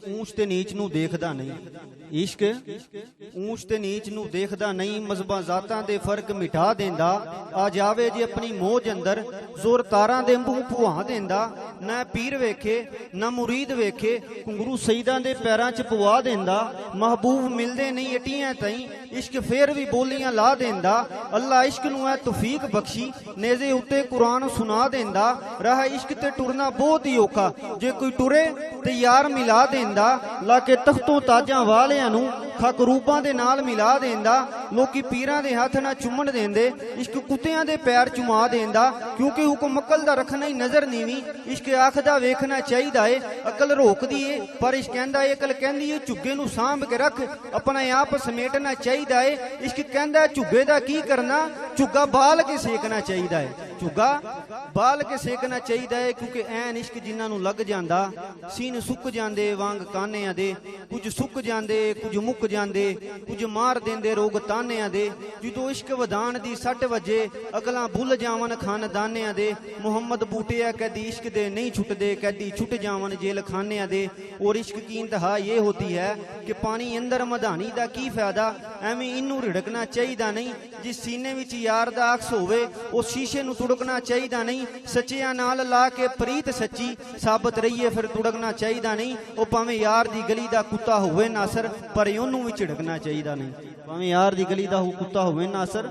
ਊਂਚ ਤੇ ਨੀਚ ਨੂੰ ਦੇਖਦਾ ਨਹੀਂ। ਇਸ਼ਕ ਊਂਚ ਤੇ ਨੀਚ ਨੂੰ ਦੇਖਦਾ ਨਹੀਂ, ਮਜ਼ਹਬਾਂ ਜ਼ਾਤਾਂ ਦੇ ਫਰਕ ਮਿਟਾ ਦਿੰਦਾ। ਆ ਜਾਵੇ ਜੇ ਆਪਣੀ ਮੋਜ ਅੰਦਰ, ਜ਼ੋਰ ਤਾਰਾਂ ਦੇ ਮੂੰਹ ਭੁਆ ਦਿੰਦਾ। ਨਾ ਪੀਰ ਵੇਖੇ ਨਾ ਮੁਰੀਦ ਵੇਖੇ, ਘੁੰਗਰੂ ਸਈਦਾਂ ਦੇ ਪੈਰਾਂ 'ਚ ਪਵਾ ਦਿੰਦਾ। ਮਹਿਬੂਬ ਮਿਲਦੇ ਨਹੀਂ ਅਟੀਆਂ ਤਾਈਂ, ਇਸ਼ਕ ਫੇਰ ਵੀ ਬੋਲੀਆਂ ਲਾ ਦਿੰਦਾ। ਅੱਲਾ ਇਸ਼ਕ ਨੂੰ ਐ ਤੌਫੀਕ ਬਖਸ਼ੀ, ਨੇਜ਼ੇ ਉੱਤੇ ਕੁਰਾਨ ਸੁਣਾ ਦਿੰਦਾ। ਰਾਹ ਇਸ਼ਕ ਤੇ ਟੁਰਨਾ ਬਹੁਤ ਹੀ ਔਖਾ, ਜੇ ਕੋਈ ਟੁਰੇ ਤੇ ਯਾਰ ਮਿਲਾ ਦਿੰਦਾ। ਲਾ ਕੇ ਤਖਤੋਂ ਤਾਜਾਂ ਵਾਲਿਆਂ ਨੂੰ ਖੱਕ ਰੂਪਾਂ ਦੇ ਨਾਲ ਮਿਲਾ ਦਿੰਦਾ। ਲੋਕੀ ਪੀਰਾਂ ਦੇ ਹੱਥ ਨਾ ਚੁੰਮਣ ਦਿੰਦੇ, ਇਸ਼ਕ ਕੁੱਤਿਆਂ ਦੇ ਪੈਰ ਚੁਮਾ ਦਿੰਦਾ। ਕਿਉਂਕਿ ਹੁਕਮ ਅਕਲ ਦਾ ਰੱਖਣਾ ਹੀ ਨਜ਼ਰ ਨੀਵੀਂ, ਇਸ਼ਕ ਆਖਦਾ ਵੇਖਣਾ ਚਾਹੀਦਾ ਏ। ਅਕਲ ਰੋਕਦੀ ਏ ਪਰ ਇਸ਼ਕ ਕਹਿੰਦਾ ਏ, ਅਕਲ ਕਹਿੰਦੀ ਏ ਝੁੱਗੇ ਨੂੰ ਸਾਂਭ ਕੇ ਰੱਖ, ਆਪਣਾ ਆਪ ਸਮੇਟਣਾ ਚਾਹੀਦਾ ਏ। ਇਸ਼ਕ ਕਹਿੰਦਾ ਝੁੱਗੇ ਦਾ ਕੀ ਕਰਨਾ, ਝੁੱਗਾ ਬਾਲ ਕੇ ਸੇਕਣਾ ਚਾਹੀਦਾ ਏ। ਝੁੱਗਾ ਬਾਲ ਕੇ ਸੇਕਣਾ ਚਾਹੀਦਾ ਏ, ਕਿਉਂਕਿ ਐਨ ਇਸ਼ਕ ਜਿਨ੍ਹਾਂ ਨੂੰ ਲੱਗ ਜਾਂਦਾ, ਸੀਨ ਸੁੱਕ ਜਾਂਦੇ ਵਾਂਗ ਕਾਨਿਆਂ ਦੇ। ਕੁਝ ਸੁੱਕ ਜਾਂਦੇ ਕੁਝ ਮੁੱਕ ਜਾਂਦੇ, ਕੁਝ ਮਾਰ ਦਿੰਦੇ ਰੋਗ ਤਾਨਿਆਂ ਦੇ। ਜਦੋਂ ਇਸ਼ਕ ਵਧਾਣ ਦੀ ਸੱਟ ਵਜੇ, ਅਕਲਾਂ ਭੁੱਲ ਜਾਵਨ ਖਾਨਦਾਨਿਆਂ ਦੇ। ਮੁਹੰਮਦ ਬੂਟਿਆ ਕੈਦੀ ਇਸ਼ਕ ਦੇ ਨਹੀਂ ਛੁੱਟਦੇ, ਕੈਦੀ ਛੁੱਟ ਜਾਵਨ ਜੇਲ ਖਾਨਿਆਂ ਦੇ। ਔਰ ਇਸ਼ਕ ਕੀ ਇੰਤਹਾ ਇਹ ਹੋਤੀ ਹੈ ਕਿ ਪਾਣੀ ਅੰਦਰ ਮਧਾਣੀ ਦਾ ਕੀ ਫਾਇਦਾ, ਐਵੇਂ ਇਹਨੂੰ ਰਿੜਕਣਾ ਚਾਹੀਦਾ ਨਹੀਂ। ਜਿਸ ਸੀਨੇ ਵਿੱਚ ਯਾਰ ਦਾ ਅਕਸ ਹੋਵੇ, ਉਸ ਸ਼ੀਸ਼ੇ ਨੂੰ ਤੁੜਕਣਾ ਚਾਹੀਦਾ ਨਹੀਂ। ਸੱਚਿਆਂ ਨਾਲ ਲਾ ਕੇ ਪ੍ਰੀਤ ਸੱਚੀ ਸਾਬਤ ਰਹੀਏ, ਫਿਰ ਤੁੜਕਣਾ ਚਾਹੀਦਾ ਨਹੀਂ। ਉਹ ਭਾਵੇਂ ਯਾਰ ਦੀ ਗਲੀ ਦਾ ਕੁੱਤਾ ਹੋਵੇ ਨਾਸਰ, ਪਰ ਉਹਨੂੰ ਵੀ ਝਿੜਕਣਾ ਚਾਹੀਦਾ ਨਹੀਂ। ਭਾਵੇਂ ਯਾਰ ਦੀ ਗਲੀ ਦਾ ਕੁੱਤਾ ਹੋਵੇ ਨਾਸਰ,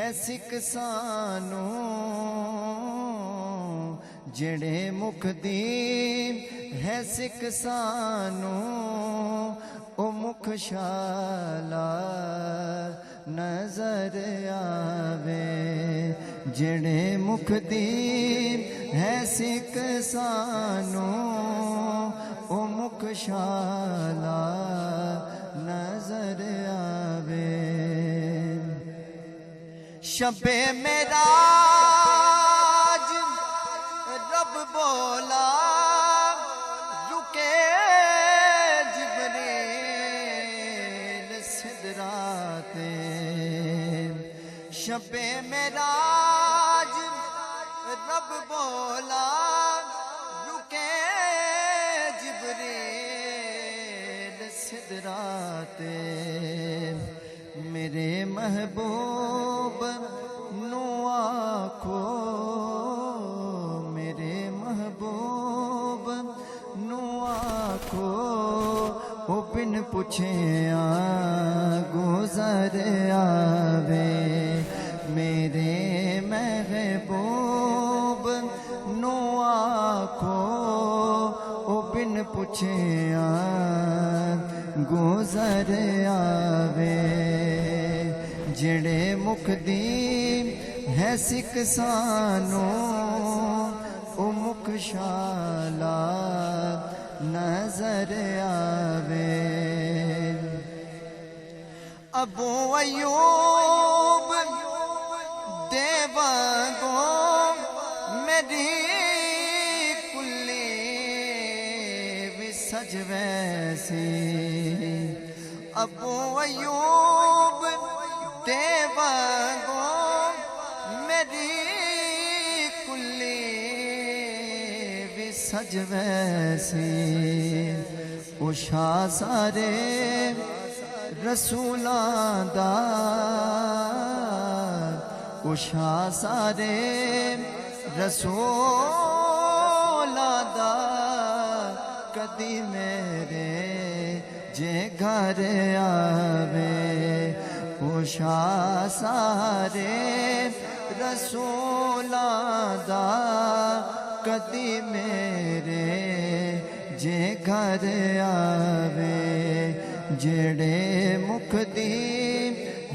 ہے سکھ سانو جڑے مکھ دی ہے سکھ سانو او مکھ شالا نظر آوے جڑے مکھ دی ہے سکھ سانو او مکھ شالا نظر آوے شب معراج رب بولا رکے جبریل سدراتے شب معراج رب بولا رکے جبریل سدراتے میرے محبوب نو آکھو میرے محبوب نو آکھو او بن پوچھیا گزر آوے میرے محبوب نو آکھو او بن پوچھیا گزر آوے جڑے مکھ دی ہے سکھ سانو او مکھ شالا نظر آوے ابو ایوب دے وانگو میری کلی بھی سج ویسی ابو ایوب دے وانگو میری کلی بھی سج ویسی او شاہ سارے رسولاں دا او شاہ سارے رسولاں دا کدی میرے جے گھر آوے او شاہ سارے رسولاں دا کدی میرے جے گھر آوے جڑے مکھ دی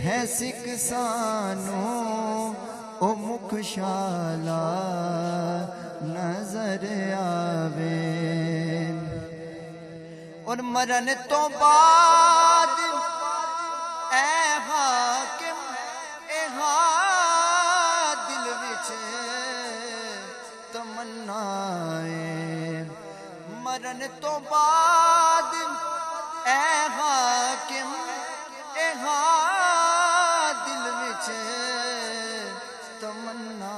ہے سکھ سانو او مکھ شالا نظر آوے اور مرن تو بعد اے حاکم اے دل وچ تمنا مرن تو بعد اے حاکم اے دل وچ تمنا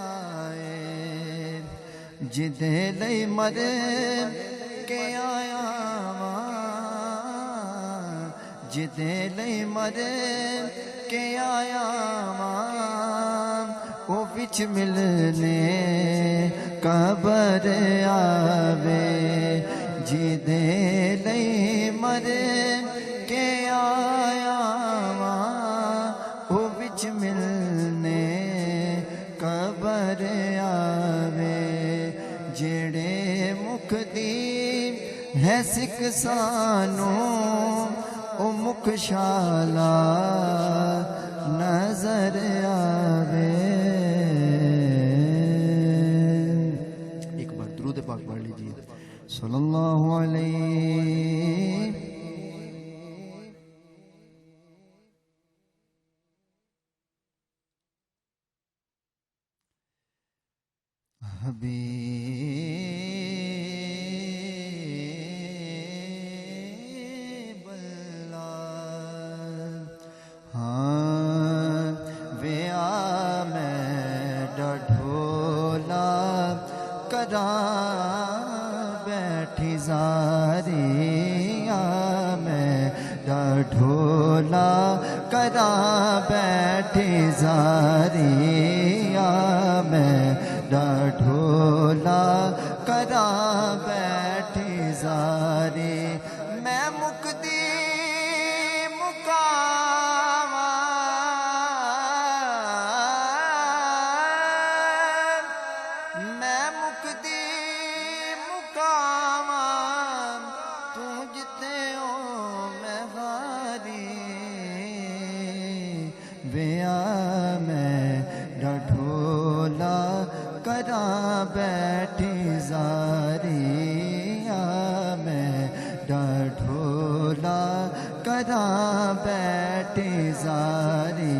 جدے لئی مر کے آیا جدے لئی مر کے آیا او وچ ملنے قبر آوے جدے لئی مر کے آیا او وچ ملنے قبر آوے جڑے مکھ دی ہے سکھ سانو او مکھ شالا نظر آوے ایک بار درود پاک پڑھ لیجیے صلی اللہ علیہ حبیب اللہ ہاں ویا میں ڈھولا کراں بیٹھی زاریا میں ڈھولا کراں بیٹھی زاریا میں ڈھولا کراں بیٹھی زاری میں مکدی مکاواں ویا میں ڈھولا کراں بیٹھی زاری میں ڈھولا کراں بیٹھی زاری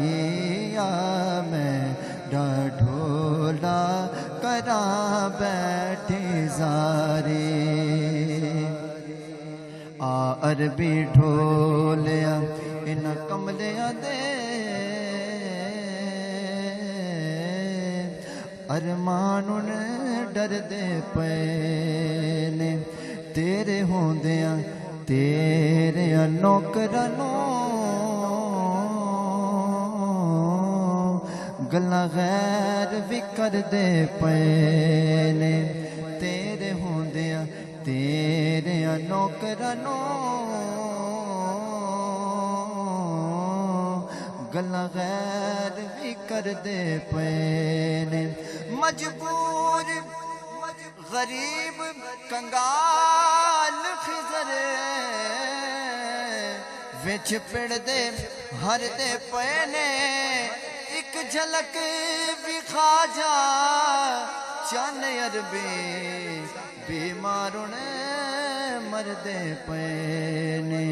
میں ڈھولا کراں بیٹھی زاری عربی ڈھولیا ان کملیاں دے ارمانن ڈر دے پے نے تیرے ہوندیاں تیرے نوکرانوں گلاں غیر بھی کر دے پے نے تیرے ہوندیاں تیرے نوکرانوں گلاں غیر بھی کر دے پے نے مجبور غریب کنگال خضر وچ پڑ دے ہر دے پے نے ایک جھلک بھی کھا جا چن عربی بیماروں نے مردے پے نے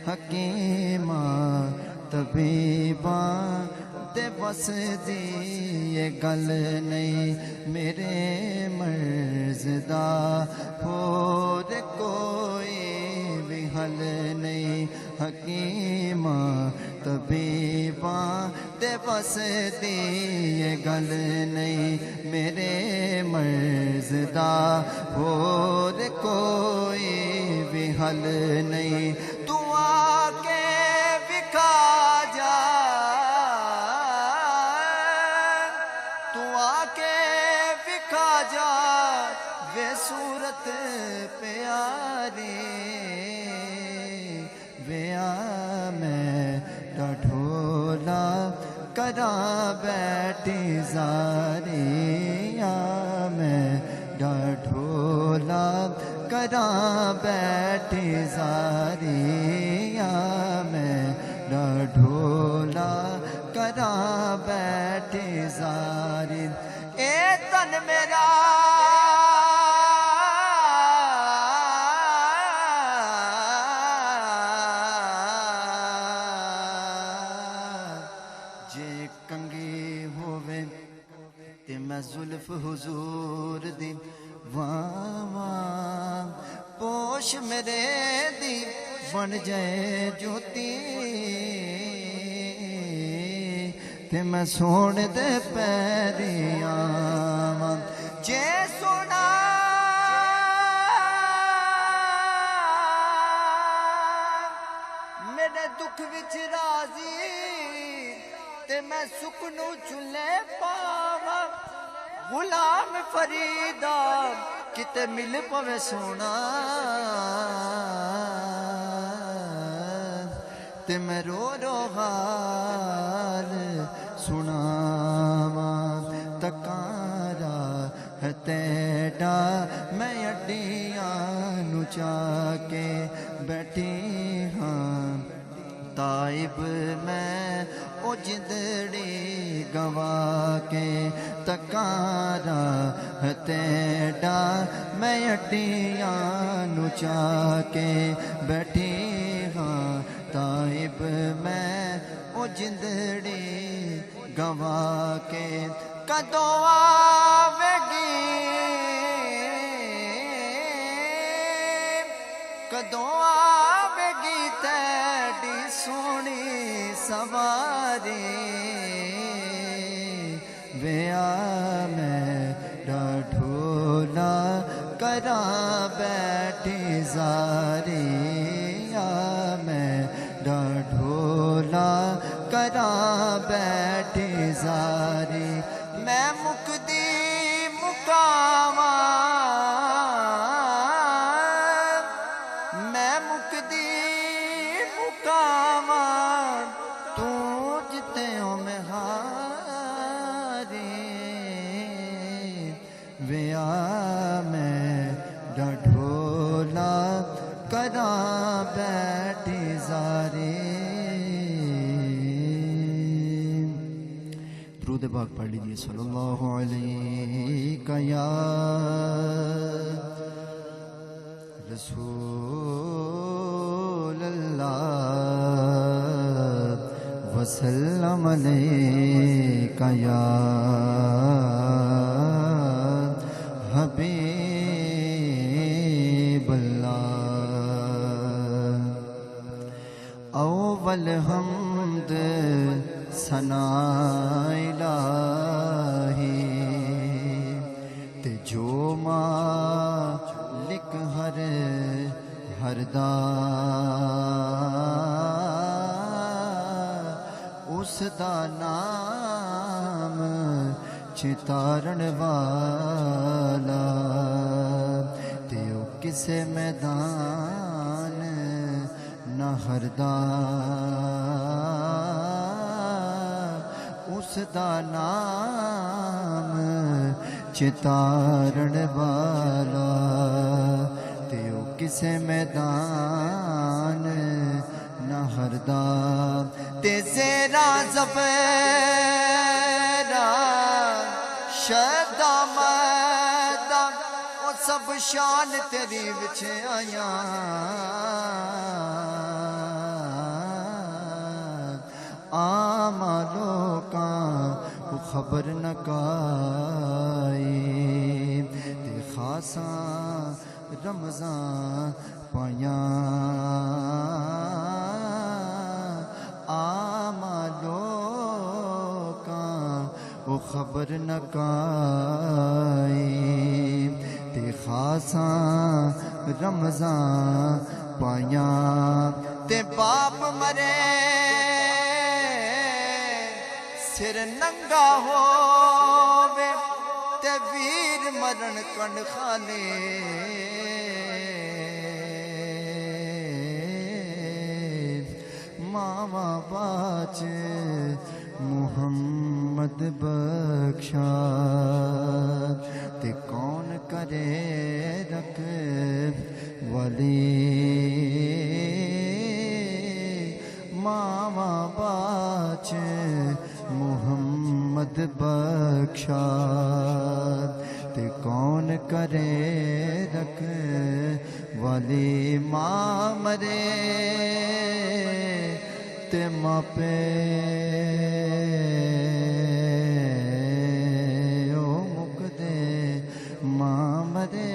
حکیماں طبیباں تے بس دی یہ گل نہیں میرے مرض دا ہور کوئی بھی حل نہیں حکیماں طبیباں تے بس دی یہ گل نہیں میرے مرض دا ہور کوئی بھی حل نہیں تو آ کے بکھا جا تو آ کے بکھا جا وے صورت پیاری ویا میں ڈھولا کراں بیٹھی زاری میں ڈھولا کراں بیٹھی زاری میں ڈھولا کراں بیٹھی زاری اے تن میرا جے کنگی ہووے تے میں زلف حضور دی واں پوش میرے دی بن جائے جوتی تے میں سونے دے پیری آواں جے سونا میرے دکھ وچ راضی تے میں سکنو چلے پاواں غلام فریدا کتے مل پوے سونا تے میں رو رو حال سناواں تکارا ہے تیڈا میں اڈیاں نو چا کے بیٹھی ہاں تائب میں او جندڑی گوا کے تکارا ہے تیڈا میں اڈیاں نو چا کے بیٹھی ہاں تائب میں او جندڑی گوا کے کدوں آوے گی کدوں آوے گی تیڈی سونی سواری ویا میں ڈھولا کراں بیٹھی زاری میں ڈھولا کراں بیٹھی زاری میں مکدی مکاواں میں مکدی مکاواں تو جتے ہو میں ہاری ویا میں ڈھولا کراں بیٹھی زاری درود پاک پڑھ لیجیے صلی اللہ علیہ یا رسول اللہ وسلم علیکہ یا حبیب اللہ اول حمد ثناء الہی تے جو مالک ہر دا اس دا نام چتارن والا تے او کسے میدان نہ ہردا اس دا نام چتارن والا تے او کسے میدان نہ ہردا تے زیرا زبیرا شدہ مدہ او سب شان تیری وچ آیاں آما لوکاں کو خبر نہ کائی تے خاصاں رمضان پایاں آما لوکاں کو خبر نہ کائی تے خاصاں رمضان پایاں تے باپ مرے سر ننگا ہووے تے ویر مرن کنڈ خانے ماما باچ محمد بخشا تے کون کرے رکھ ولی ماما باچ محمد بخشا تے کون کرے رکھ والی ماں مرے تے ماں پہ او مک دے ماں مرے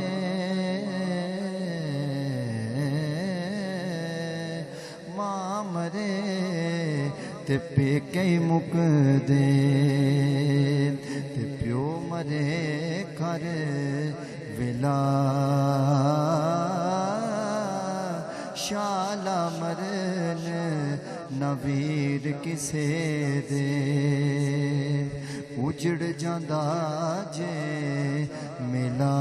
ماں مرے تے پیکے مک دے تے پیو مرے گھر ولا شالا مرن نویر کسے دے اجڑ جاندا جے ملا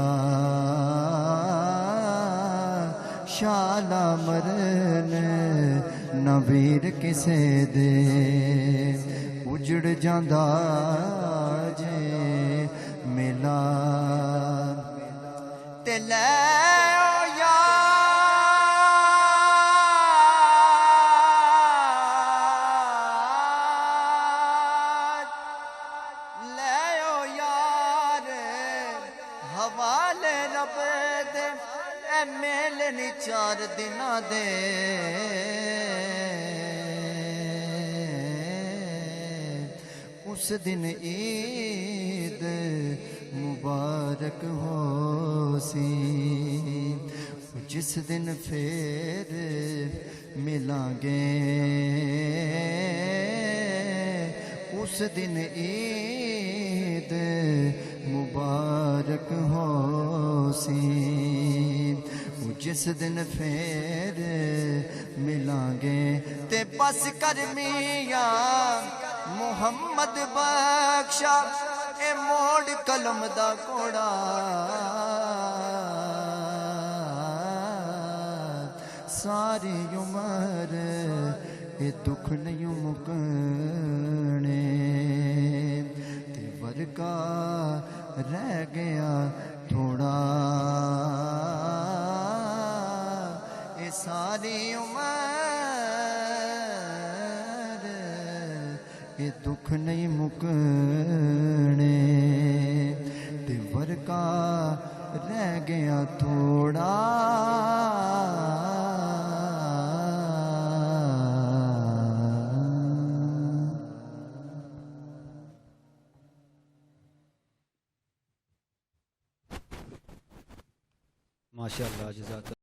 شالا مرن نویر کسے دے اجڑ جاندا جے ملا تے لے حوالے رب دے اے میلے نی 4 دناں دے اس دن عید مبارک ہو سی جس دن پھر ملیں گے اس دن عید مبارک ہو سی جس دن پھر ملیں گے تے بس کر میاں محمد بخشا اے موڑ قلم دا کوڑا ساری عمر اے دکھ نہیں مکنے تے ورکا رہ گیا تھوڑا اے ساری عمر یہ دکھ نہیں مکنے تے ورکا رہ گیا تھوڑا ماشاءاللہ جزاک